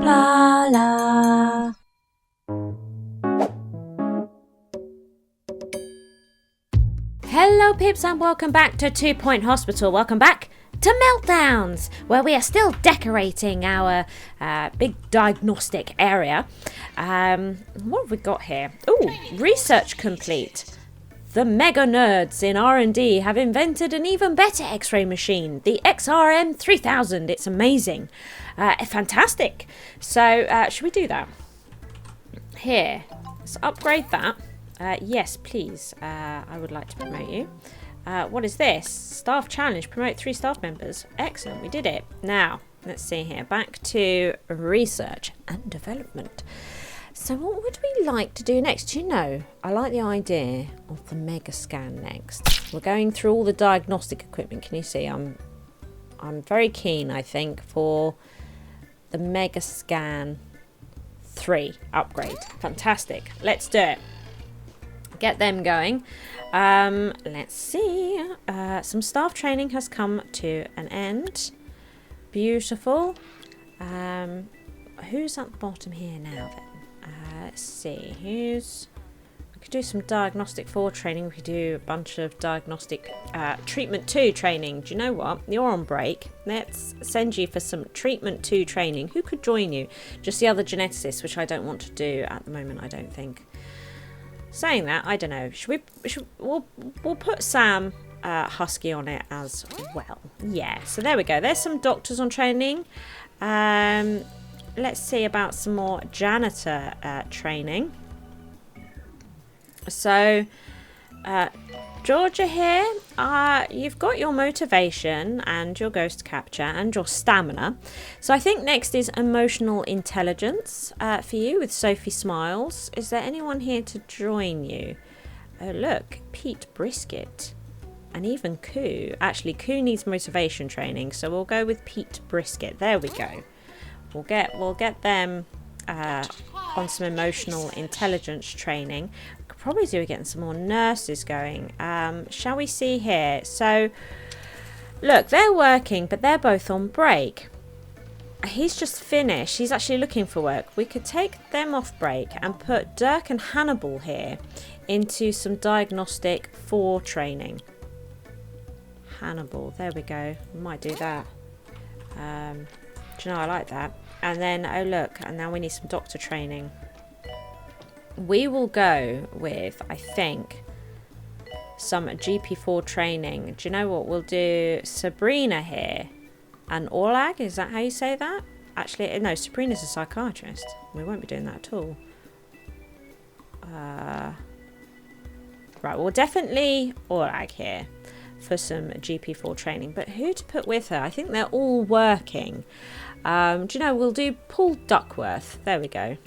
Blarla. Hello peeps and welcome back to 2 Point Hospital. Welcome back to Meltdowns, where we are still decorating our big diagnostic area. What have we got here? Ooh, research complete. The mega nerds in R&D have invented an even better X-ray machine, the XRM 3000. It's amazing. Fantastic. So, should we do that? Here, let's upgrade that. Yes, please. I would like to promote you. What is this? Staff challenge. Promote 3 staff members. Excellent. We did it. Now, let's see here. Back to research and development. So what would we like to do next? Do you know, I like the idea of the mega scan next. We're going through all the diagnostic equipment. Can you see? I'm very keen, I think, for the mega scan 3 upgrade. Fantastic. Let's do it. Get them going. Let's see. Some staff training has come to an end. Beautiful. Who's at the bottom here now then? Let's see. We could do some diagnostic 4 training. We could do a bunch of diagnostic treatment 2 training. Do you know what? You're on break. Let's send you for some treatment 2 training. Who could join you? Just the other geneticist, which I don't want to do at the moment, I don't think. Saying that, I don't know. We'll put Sam Husky on it as well. Yeah, so there we go. There's some doctors on training. Let's see about some more janitor training. So, Georgia here, you've got your motivation and your ghost capture and your stamina. So I think next is emotional intelligence for you with Sophie Smiles. Is there anyone here to join you? Oh look, Pete Brisket and even Koo. Actually, Koo needs motivation training, so we'll go with Pete Brisket. There we go. We'll get them on some emotional intelligence training. Could probably do with getting some more nurses going. Shall we see here? So, look, they're working, but they're both on break. He's just finished. He's actually looking for work. We could take them off break and put Dirk and Hannibal here into some diagnostic 4 training. Hannibal, there we go. We might do that. Do you know, I like that. And then, oh look, and now we need some doctor training. We will go with, I think, some GP4 training. Do you know what? We'll do Sabrina here. And Orlag, is that how you say that? Actually, no, Sabrina's a psychiatrist. We won't be doing that at all. Right, well, definitely Orlag here for some GP4 training. But who to put with her? I think they're all working. Do you know, we'll do Paul Duckworth. There we go.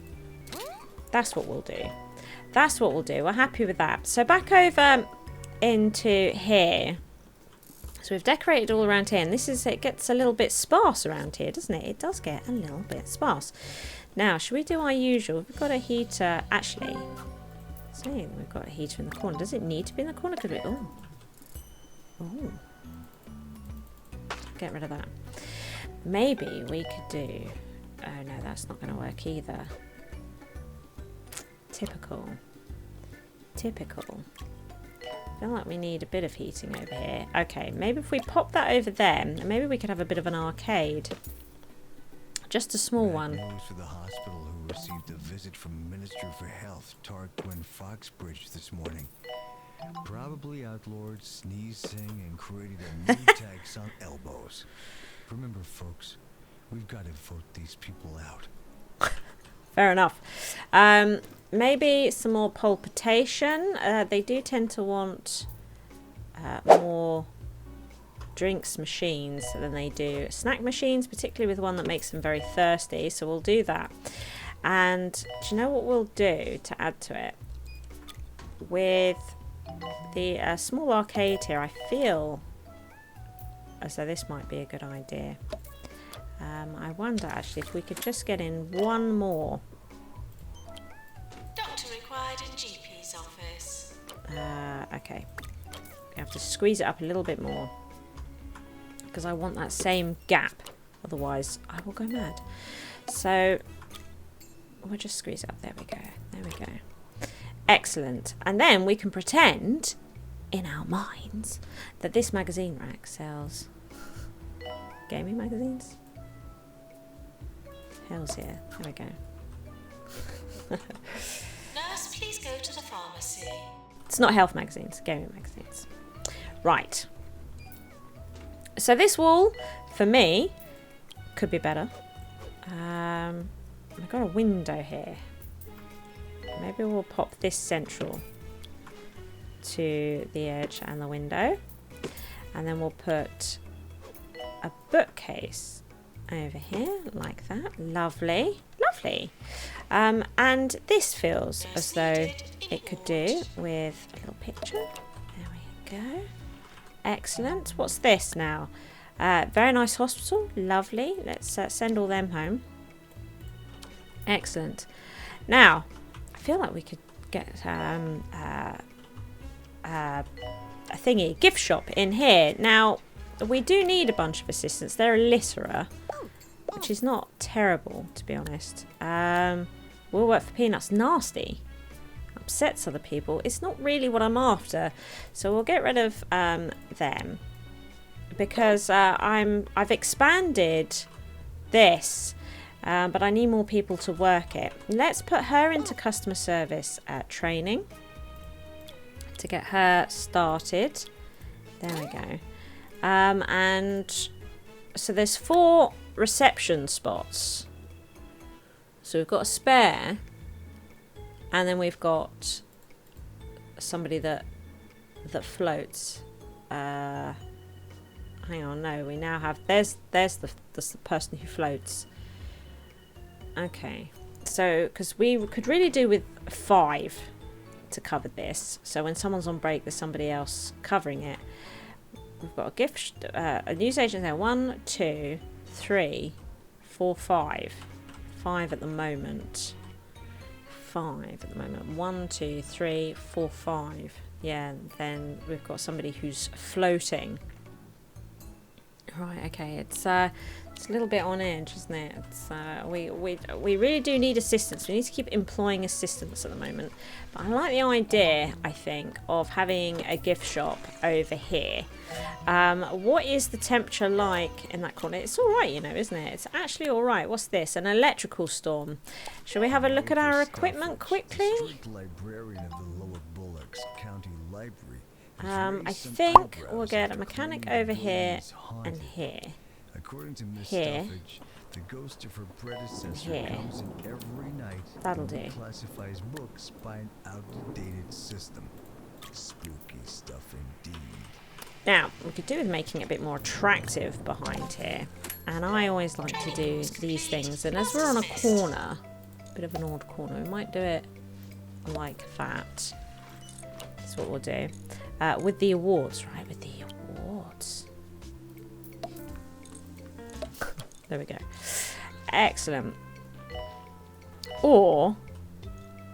That's what we'll do. That's what we'll do. We're happy with that. So back over into here. So we've decorated all around here. And this is, it gets a little bit sparse around here, doesn't it? It does get a little bit sparse. Now, should we do our usual? We've got a heater. Actually, see, we've got a heater in the corner. Does it need to be in the corner? Could we? Oh. Oh. Get rid of that. Maybe we could do... Oh no, that's not going to work either. Typical. Typical. I feel like we need a bit of heating over here. Okay, maybe if we pop that over there, maybe we could have a bit of an arcade. Just a small one. News for the hospital who received a visit from Minister for Health, Tarquin Foxbridge this morning. Probably outlawed sneezing and created a new tax on elbows. Remember, folks, we've got to vote these people out. Fair enough. Maybe some more palpitation. They do tend to want more drinks machines than they do snack machines, particularly with one that makes them very thirsty. So we'll do that. And do you know what we'll do to add to it? With the small arcade here, I feel as though this might be a good idea. I wonder actually if we could just get in one more. Doctor required in GP's office. Okay. I have to squeeze it up a little bit more because I want that same gap. Otherwise, I will go mad. So we'll just squeeze it up. There we go. There we go. Excellent. And then we can pretend in our minds that this magazine rack sells gaming magazines. Hell's here. There we go. Nurse, please go to the pharmacy. It's not health magazines, gaming magazines. Right. So this wall, for me, could be better. I've got a window here. Maybe we'll pop this central to the edge and the window. And then we'll put a bookcase over here like that. Lovely. Lovely. And this feels as though it could do with a little picture. There we go. Excellent. What's this now? Very nice hospital. Lovely. Let's send all them home. Excellent. Now, I feel like we could get a thingy, gift shop in here. Now, we do need a bunch of assistants. They're illiterate, which is not terrible, to be honest. Will work for peanuts. Nasty. Upsets other people. It's not really what I'm after. So we'll get rid of them. Because I've expanded this. But I need more people to work it. Let's put her into customer service training to get her started. There we go. And so there's 4 reception spots. So we've got a spare, and then we've got somebody that floats. Hang on, no, we now have there's the person who floats. Okay, so because we could really do with 5 to cover this, so when someone's on break there's somebody else covering it. We've got a gift a newsagent there. 1, 2, 3, 4, 5 at the moment. 5 at the moment. 1, 2, 3, 4, 5. Yeah, and then we've got somebody who's floating. Right, okay, it's a little bit on edge, isn't it? It's, we really do need assistance. We need to keep employing assistants at the moment. But I like the idea, I think, of having a gift shop over here. What is the temperature like in that corner? It's all right, you know, isn't it? It's actually all right. What's this? An electrical storm. Shall we have a look at our equipment quickly? Librarian of the Lower Bullocks County Library. I think we'll get a mechanic over here and here. According to Miss Here. Stuffage, the ghost of her predecessor Here. comes in every night That'll and do. classifies books by an outdated system. Spooky stuff indeed. Now, we could do with making it a bit more attractive behind here. And I always like to do these things. And as we're on a corner, a bit of an odd corner, we might do it like that. That's what we'll do. With the awards, right? With the awards. There we go. Excellent. Or,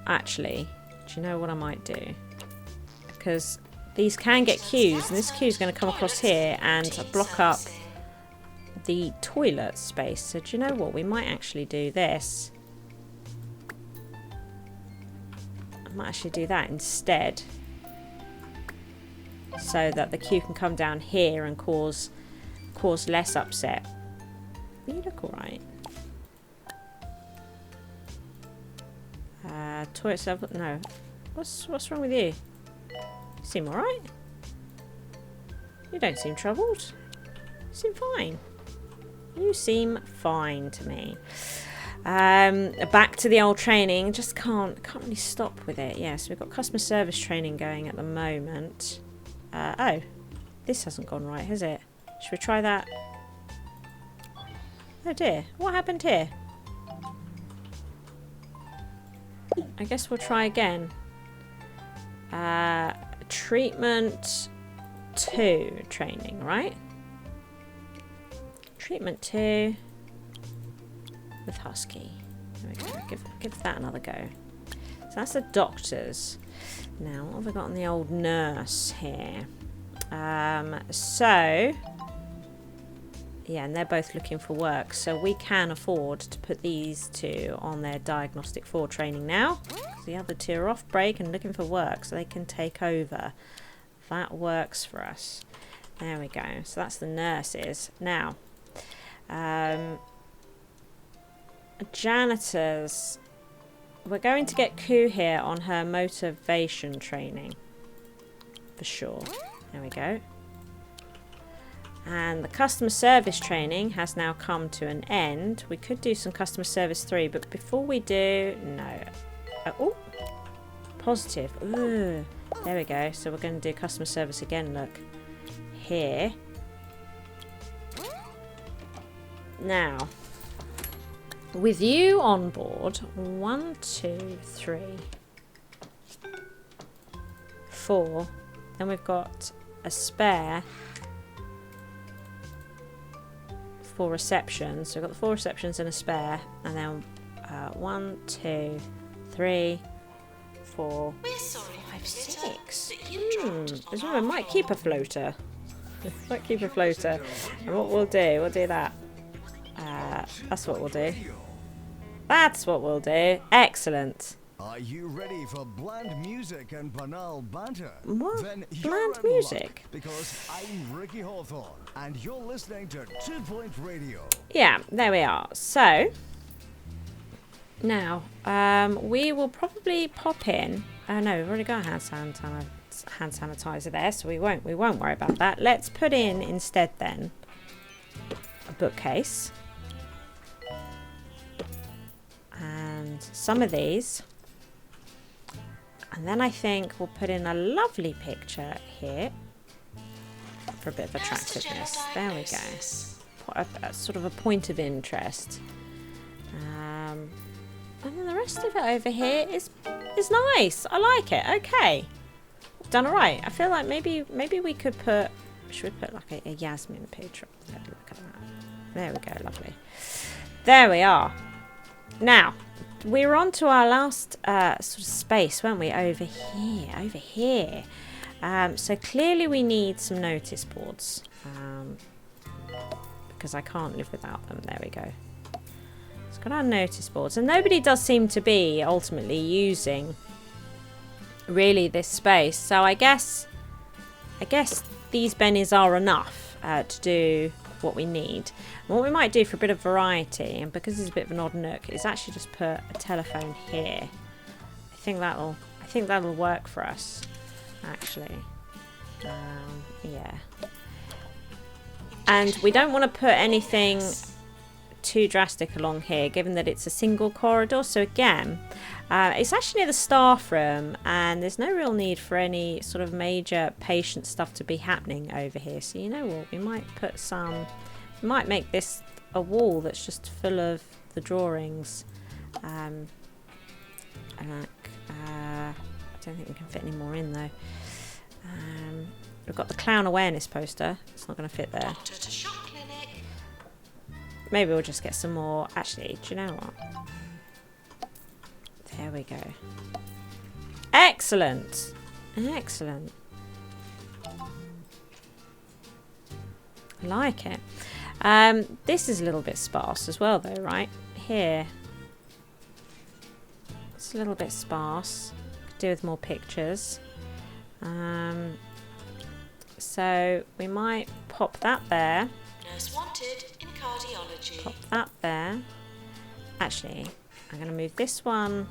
actually, do you know what I might do? Because these can get queues, and this queue is going to come across here and block up the toilet space. So do you know what? We might actually do this. I might actually do that instead. So that the queue can come down here and cause less upset. You look alright. Toilet level. No. What's wrong with you? You seem alright. You don't seem troubled. You seem fine. You seem fine to me. Back to the old training. Just can't really stop with it. Yeah, so we've got customer service training going at the moment. Oh, this hasn't gone right, has it? Should we try that? Oh dear, what happened here? I guess we'll try again. Treatment 2 training, right? Treatment 2 with Husky. There we go. Give that another go. So that's the doctors. Now, what have we got on the old nurse here? So, Yeah, and they're both looking for work, so we can afford to put these two on their diagnostic 4 training now. The other two are off break and looking for work, so they can take over. That works for us. There we go. So that's the nurses. Now, janitors. We're going to get Koo here on her motivation training. For sure. There we go. And the customer service training has now come to an end. We could do some customer service 3, but before we do, no. Oh, positive. Ooh, there we go. So we're going to do customer service again. Look here. Now, with you on board, 1, 2, 3, 4. Then we've got a spare. 4 receptions. So we've got the 4 receptions and a spare, and then 1, 2, 3, 4, 5, 6. We might keep a floater. Might keep a floater. And what we'll do that. That's what we'll do. That's what we'll do. Excellent. Are you ready for bland music and banal banter? What? Then Bland music? Because I'm Ricky Hawthorne, and you're listening to 2 Point Radio. Yeah, there we are. So, now, we will probably pop in. Oh no, we've already got hand sanitizer there, so we won't worry about that. Let's put in instead then a bookcase. And some of these. And then I think we'll put in a lovely picture here for a bit of attractiveness. There we go. A sort of a point of interest. And then the rest of it over here is nice. I like it. Okay. Done alright. I feel like maybe we could put... Should we put like a Yasmin picture up there? Look at that. There we go. Lovely. There we are. Now, we were on to our last sort of space, weren't we? Over here. So clearly we need some notice boards. Because I can't live without them. There we go. It's got our notice boards. And nobody does seem to be ultimately using really this space. So I guess these bennies are enough to do what we need. And what we might do for a bit of variety, and because it's a bit of an odd nook, is actually just put a telephone here. I think that'll work for us, actually. Yeah. And we don't want to put anything too drastic along here, given that it's a single corridor. So again, it's actually near the staff room, and there's no real need for any sort of major patient stuff to be happening over here. So you know what, we might put we might make this a wall that's just full of the drawings. I don't think we can fit any more in though. We've got the clown awareness poster. It's not going to fit there. Maybe we'll just get some more. Actually, do you know what? There we go. Excellent. Excellent. I like it. This is a little bit sparse as well though, right? Here. It's a little bit sparse. Could do with more pictures. So we might pop that there. Nurse wanted in cardiology. Pop that there. Actually, I'm going to move this one.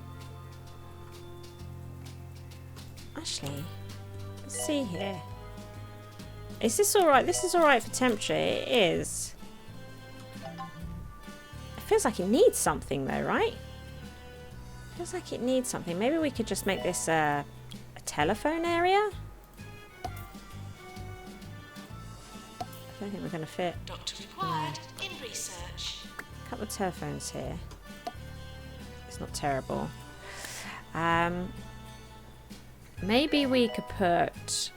Actually, let's see here. Is this alright? This is alright for temperature. It is. It feels like it needs something though, right? It feels like it needs something. Maybe we could just make this a telephone area? I don't think we're going to fit. Doctor required in research. A couple of telephones here. It's not terrible. Maybe we could put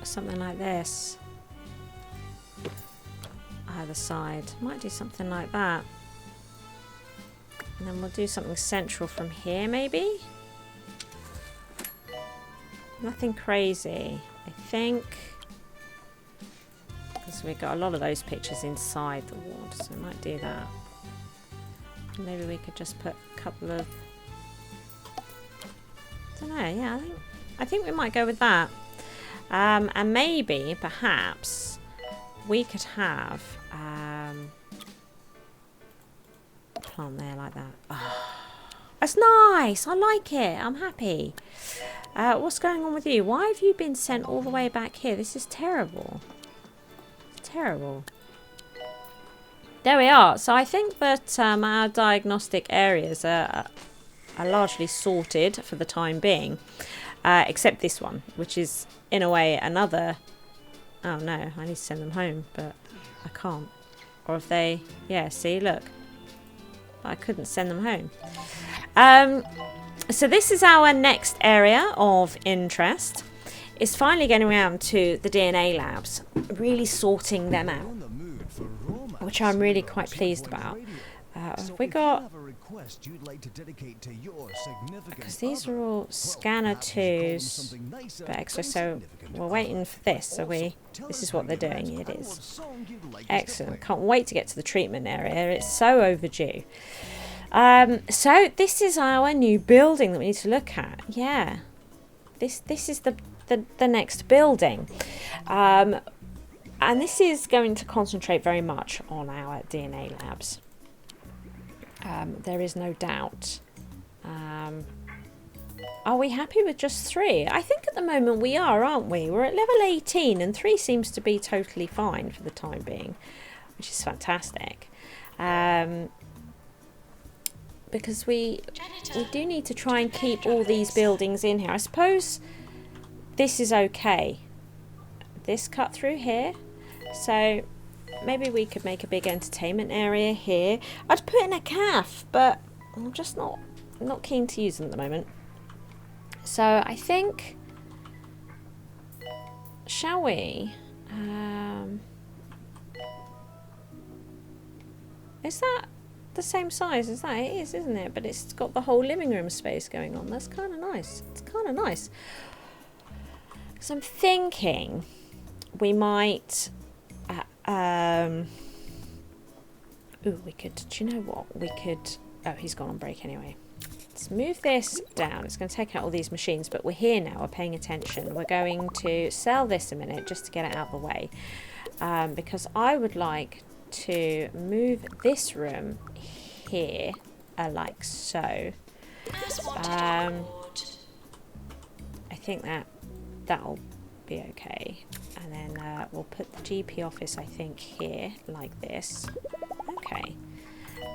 something like this either side. Might do something like that. And then we'll do something central from here maybe. Nothing crazy. I think So we've got a lot of those pictures inside the ward, so we might do that. Maybe we could just put a couple of... I don't know, yeah, I think we might go with that. And maybe, perhaps, we could have a plant there like that. Oh, that's nice! I like it! I'm happy. What's going on with you? Why have you been sent all the way back here? This is terrible. It's terrible. There we are. So I think that our diagnostic areas are largely sorted for the time being. Except this one, which is, in a way, another... Oh, no. I need to send them home, but I can't. Or if they... Yeah, see, look. I couldn't send them home. So this is our next area of interest. It's finally getting around to the DNA labs. Really sorting them out. Which I'm really quite pleased about. We got... Because these are all scanner 2s, but extra, so we're waiting for this. So this is what they're doing. It is excellent. Can't wait to get to the treatment area. It's so overdue. So this is our new building that we need to look at. Yeah, this is the next building, and this is going to concentrate very much on our DNA labs. There is no doubt. Are we happy with just 3? I think at the moment we are, aren't we? We're at level 18 and 3 seems to be totally fine for the time being, which is fantastic. Because we do need to try and keep all these buildings in here. I suppose this is okay. This cut through here. So maybe we could make a big entertainment area here. I'd put in a calf, but I'm just not keen to use them at the moment. So I think, shall we? Is that the same size as that? It is, isn't it? But it's got the whole living room space going on. That's kind of nice. It's kind of nice. So I'm thinking we might... ooh, we could... Do you know what? We could... Oh, he's gone on break anyway. Let's move this down. It's going to take out all these machines, but we're here now. We're paying attention. We're going to sell this a minute just to get it out of the way. Because I would like to move this room here, like so. I think that'll be okay. And then we'll put the GP office, I think, here, like this. Okay.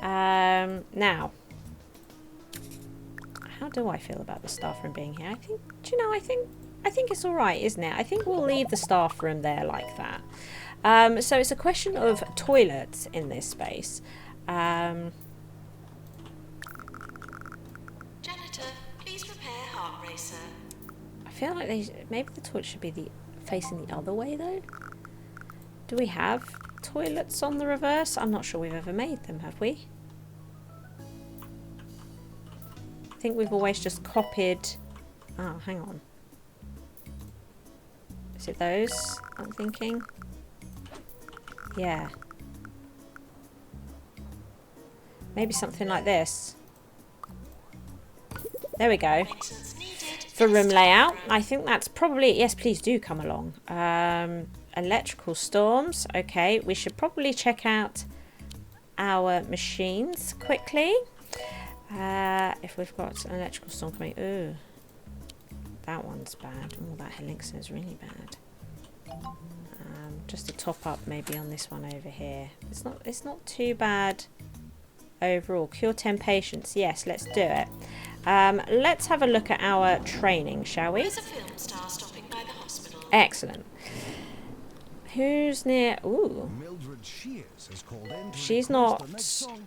Now, how do I feel about the staff room being here? I think, do you know, I think it's all right, isn't it? I think we'll leave the staff room there like that. So it's a question of toilets in this space. Janitor, please prepare heart racer. I feel like maybe the toilet should be facing the other way though. Do we have toilets on the reverse? I'm not sure we've ever made them, have we? I think we've always just copied... Oh, hang on. Is it those I'm thinking? Yeah. Maybe something like this. There we go. For room layout, I think that's probably... Yes, please do come along. Electrical storms. Okay, we should probably check out our machines quickly. If we've got an electrical storm coming... Ooh. That one's bad. Oh, that elixir is really bad. Just a top up maybe on this one over here. It's not too bad overall. Cure 10 patients. Yes, let's do it. Let's have a look at our training, shall we? There's a film star stopping by the hospital. Excellent. Who's near? Ooh. She's not...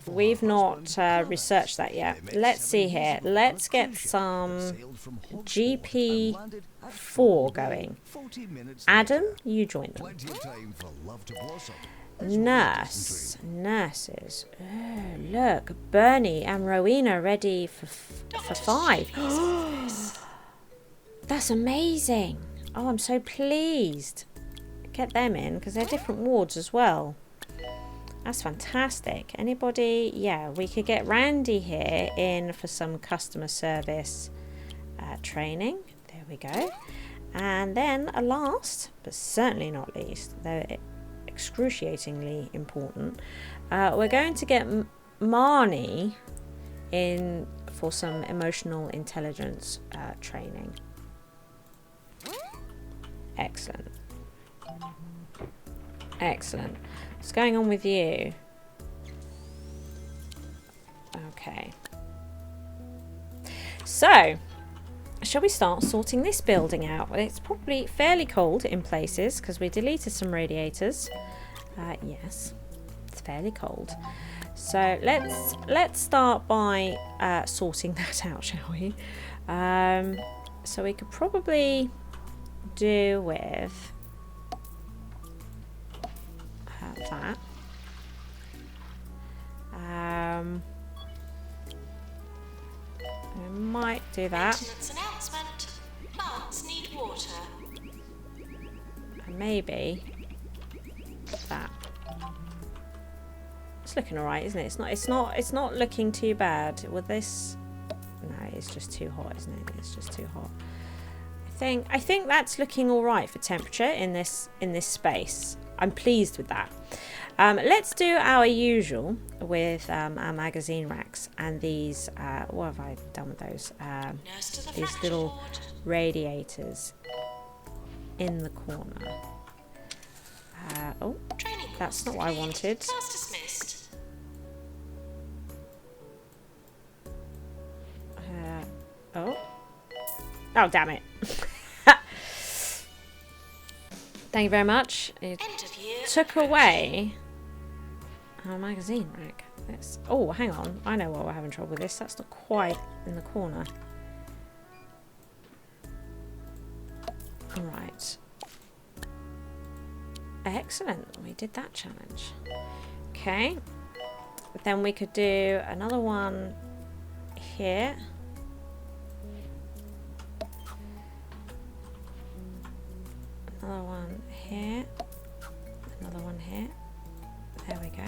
We've not researched that yet. Let's see here. Let's get some GP4 going. Adam, you join them. Nurses. Oh, look, Bernie and Rowena ready for 5. That's amazing. Oh, I'm so pleased. get them in because they're different wards as well. That's fantastic. Anybody? Yeah, we could get Randy here in for some customer service training. There we go. And then last, but certainly not least, though excruciatingly important, we're going to get Marnie in for some emotional intelligence training. Excellent. Excellent. What's going on with you? Okay. So, shall we start sorting this building out? Well, it's probably fairly cold in places because we deleted some radiators. Yes, it's fairly cold. So let's start by sorting that out, shall we? So we could probably do with that. We might do that. Maintenance announcement. Plants need water. And maybe that. It's looking alright, isn't it? It's not looking too bad. With this, no, it's just too hot, isn't it? It's just too hot. I think that's looking alright for temperature in this space. I'm pleased with that. Let's do our usual with our magazine racks and these. What have I done with those? These little radiators in the corner. Oh, that's not what I wanted. Class dismissed. Oh, damn it. Thank you very much. It End of year. took away our magazine rack. Oh, hang on. I know why we're having trouble with this. That's not quite in the corner. Right. Excellent. We did that challenge. Okay. Then we could do another one here. Another one here. Another one here. There we go.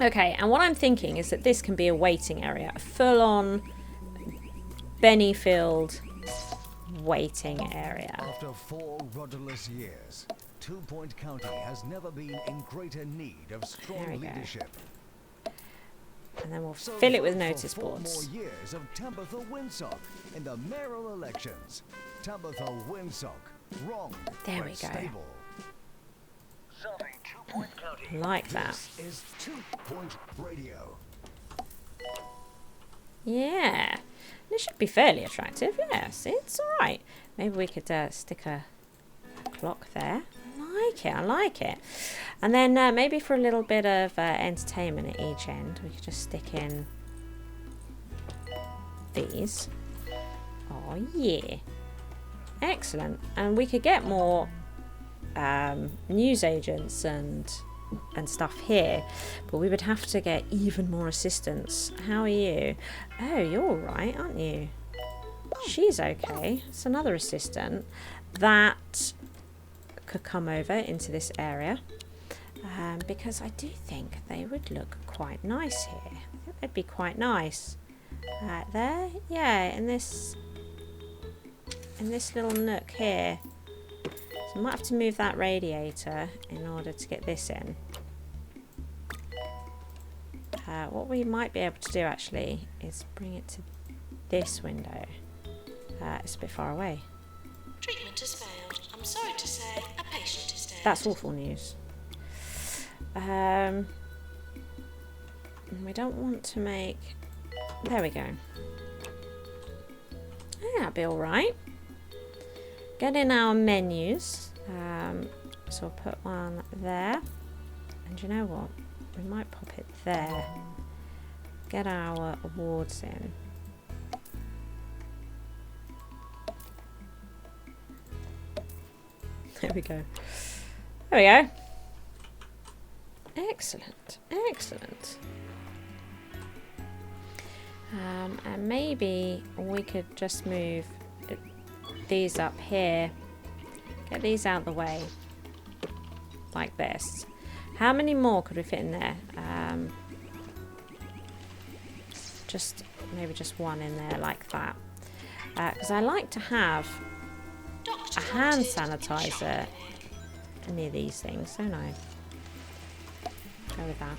Okay, and what I'm thinking is that this can be a waiting area. A full-on Benny-filled waiting area. After 4 rudderless years, 2 Point County has never been in greater need of strong leadership. And then we'll So fill it with vote for notice 4 boards. more years of Tabitha Winsock in the mayoral elections. Tabitha Winsock, wrong, There but we go. stable. Serving 2 Point County. Like that. This is 2 Point Radio. Yeah. It should be fairly attractive. Yes, it's alright. Maybe we could stick a clock there. I like it. And then maybe for a little bit of entertainment at each end, we could just stick in these. Oh, yeah. Excellent. And we could get more newsagents and stuff here, but we would have to get even more assistance. How are you? Oh, you're all right, aren't you? She's okay. It's another assistant that could come over into this area, because I do think they would look quite nice here. I think they'd be quite nice. There, yeah, in this little nook here. So I might have to move that radiator in order to get this in. What we might be able to do actually is bring it to this window. It's a bit far away. Treatment has failed. I'm sorry to say, a patient is dead. That's awful news. We don't want to make... There we go. Yeah, that'll be alright. Get in our menus. So we'll put one there. And you know what? We might pop it there. Get our awards in. There we go. There we go. Excellent. Excellent. And maybe we could just move these up here. Get these out of the way. Like this. How many more could we fit in there? Maybe just one in there like that. Because I like to have a hand sanitizer near these things, don't I? Go with that.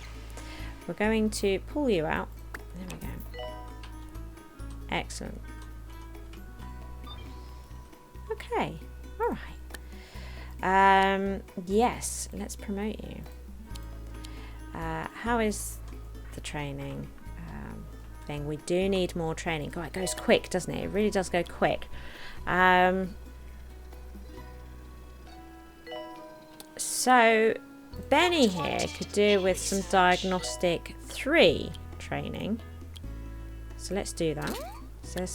We're going to pull you out. There we go. Excellent. Okay. All right. Yes, let's promote you. How is the training thing? We do need more training. God, it goes quick, doesn't it? It really does go quick. So Benny here could do with some diagnostic 3 training. So let's do that. So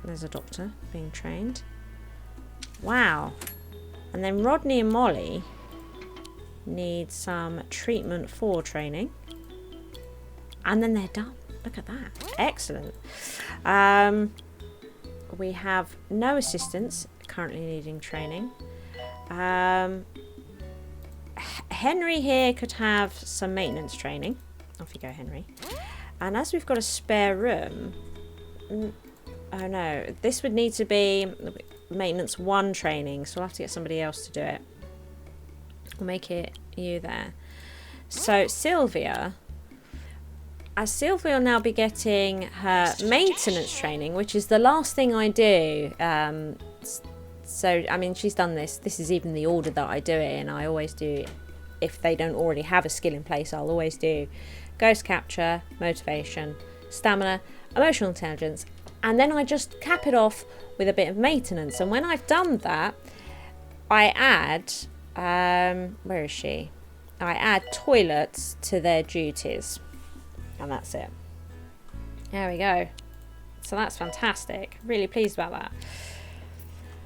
there's a doctor being trained. Wow. And then Rodney and Molly need some treatment 4 training. And then they're done. Look at that. Excellent. We have no assistants currently needing training. Henry here could have some maintenance training. Off you go, Henry. And as we've got a spare room... Oh no, this would need to be maintenance 1 training, so we'll have to get somebody else to do it. We'll make it you there. So Sylvia will now be getting her maintenance training, which is the last thing I do. So, I mean, she's done this. This is even the order that I do it in. I always do, if they don't already have a skill in place, I'll always do ghost capture, motivation, stamina, emotional intelligence, and then I just cap it off with a bit of maintenance. And when I've done that, I add, where is she? I add toilets to their duties. And that's it. There we go. So that's fantastic. Really pleased about that.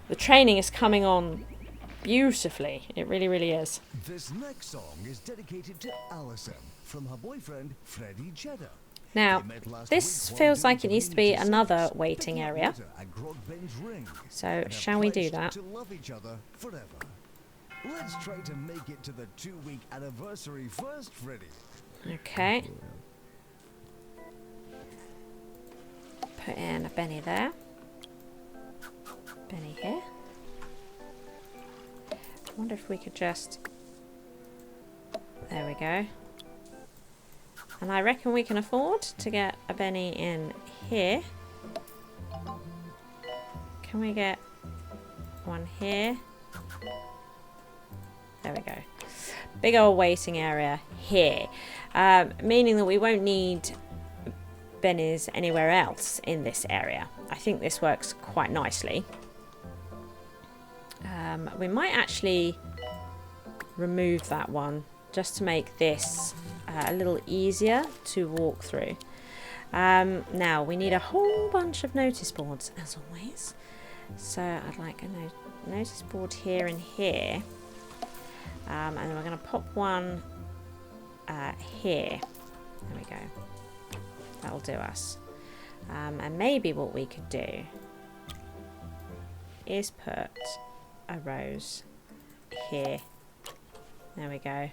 The training is coming on beautifully. It really, really is. This next song is dedicated to Alison from her boyfriend Freddie Cheddar. Now, this feels like it needs to be another waiting area. So, shall we do that? Let's try to make it to the 2-week anniversary first, Freddie. Okay. Put in a Benny there. Benny here. I wonder if we could just... There we go. And I reckon we can afford to get a Benny in here. Can we get one here? There we go. Big old waiting area here. Meaning that we won't need Bennies anywhere else in this area. I think this works quite nicely. We might actually remove that one just to make this a little easier to walk through. Now we need a whole bunch of notice boards as always. So I'd like a notice board here and here. And then we're going to pop one here. There we go. That'll do us. And maybe what we could do is put a rose here. There we go.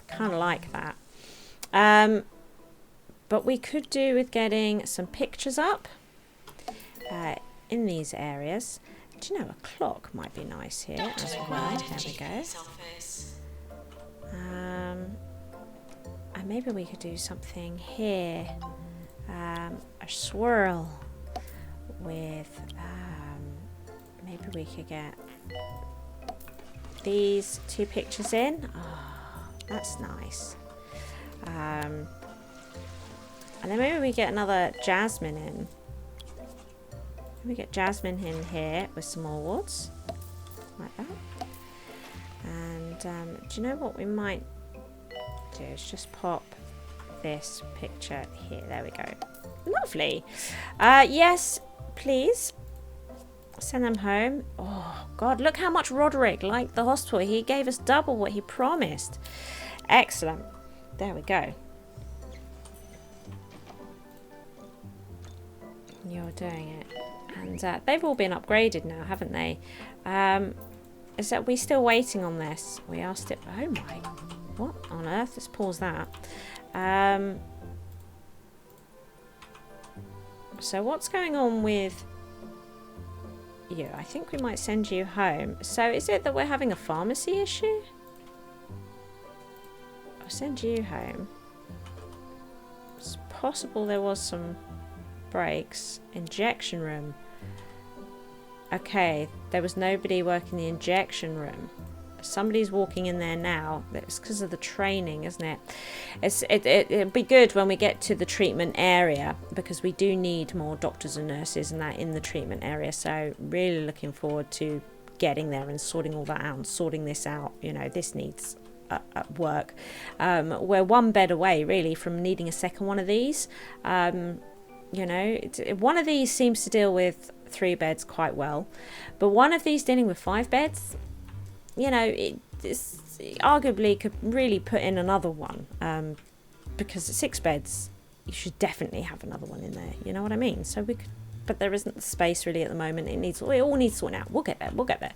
Kind of like that. But we could do with getting some pictures up in these areas. Do you know, a clock might be nice here as well. There we go. And maybe we could do something here. A swirl with... maybe we could get these 2 pictures in. Oh, that's nice. And then maybe we get another Jasmine in. We get Jasmine in here with some more woods, like that. And do you know what we might do? Is just pop this picture here. There we go. Lovely. Yes, please send them home. Oh God, look how much Roderick liked the hospital. He gave us double what he promised. Excellent. There we go. You're doing it. And they've all been upgraded now, haven't they? Is that we still waiting on this? We are still... Oh my... What on earth? Let's pause that. So what's going on with you? I think we might send you home. So is it that we're having a pharmacy issue? I'll send you home. It's possible there was some breaks. Injection room. Okay, there was nobody working the injection room. Somebody's walking in there now. It's because of the training, isn't it? It'd be good when we get to the treatment area, because we do need more doctors and nurses and that in the treatment area. So really looking forward to getting there and sorting all that out and sorting this out. You know, this needs work. We're one bed away really from needing a second one of these. You know, one of these seems to deal with 3 beds quite well, but one of these dealing with 5 beds, you know, it arguably could really put in another one, because at 6 beds you should definitely have another one in there, you know what I mean? So we could, but there isn't the space really at the moment. It all needs sorting out. We'll get there.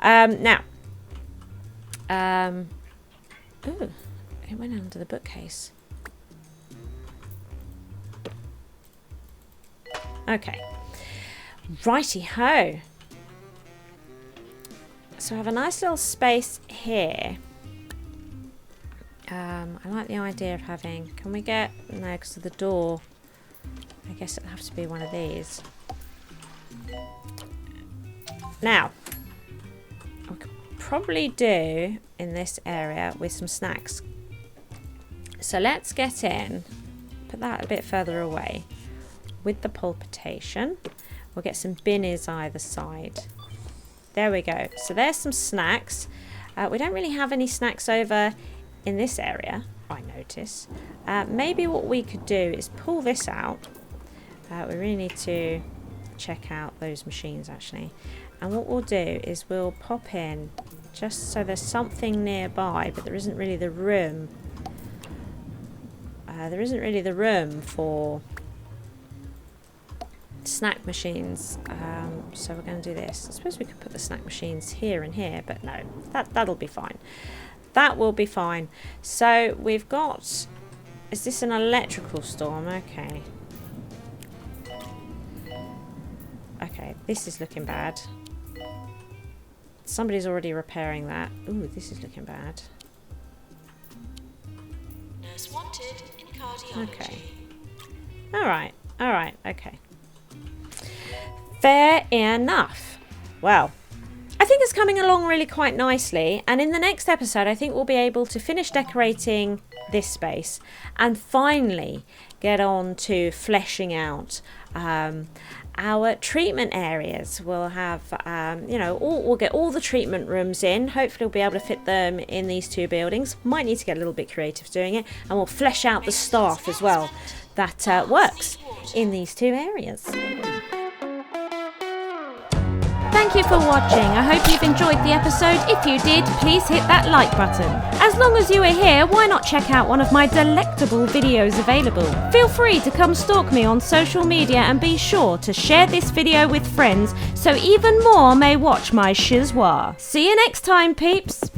Now ooh, it went under the bookcase. Okay, righty ho. So I have a nice little space here. I like the idea of having... Can we get... No, because of the door. I guess it'll have to be one of these. Now, I could probably do in this area with some snacks. So let's get in. Put that a bit further away. With the palpitation. We'll get some binnies either side. There we go. So there's some snacks. We don't really have any snacks over in this area, I notice. Maybe what we could do is pull this out. We really need to check out those machines actually. And what we'll do is we'll pop in just so there's something nearby, but there isn't really the room. There isn't really the room for snack machines, so we're going to do this. I suppose we could put the snack machines here and here, but no, that'll be fine. That will be fine. So we've got... Is this an electrical storm? Okay. Okay, this is looking bad. Somebody's already repairing that. Ooh, this is looking bad. Nurse wanted in cardiology. Okay. Alright, okay. Fair enough. Well, I think it's coming along really quite nicely, and in the next episode I think we'll be able to finish decorating this space and finally get on to fleshing out our treatment areas. We'll have you know, we'll get all the treatment rooms in. Hopefully we'll be able to fit them in these 2 buildings. Might need to get a little bit creative doing it, and we'll flesh out the staff as well that works in these 2 areas. Thank you for watching. I hope you've enjoyed the episode. If you did, please hit that like button. As long as you are here, why not check out one of my delectable videos available? Feel free to come stalk me on social media and be sure to share this video with friends so even more may watch my SHIZWAH. See you next time, peeps.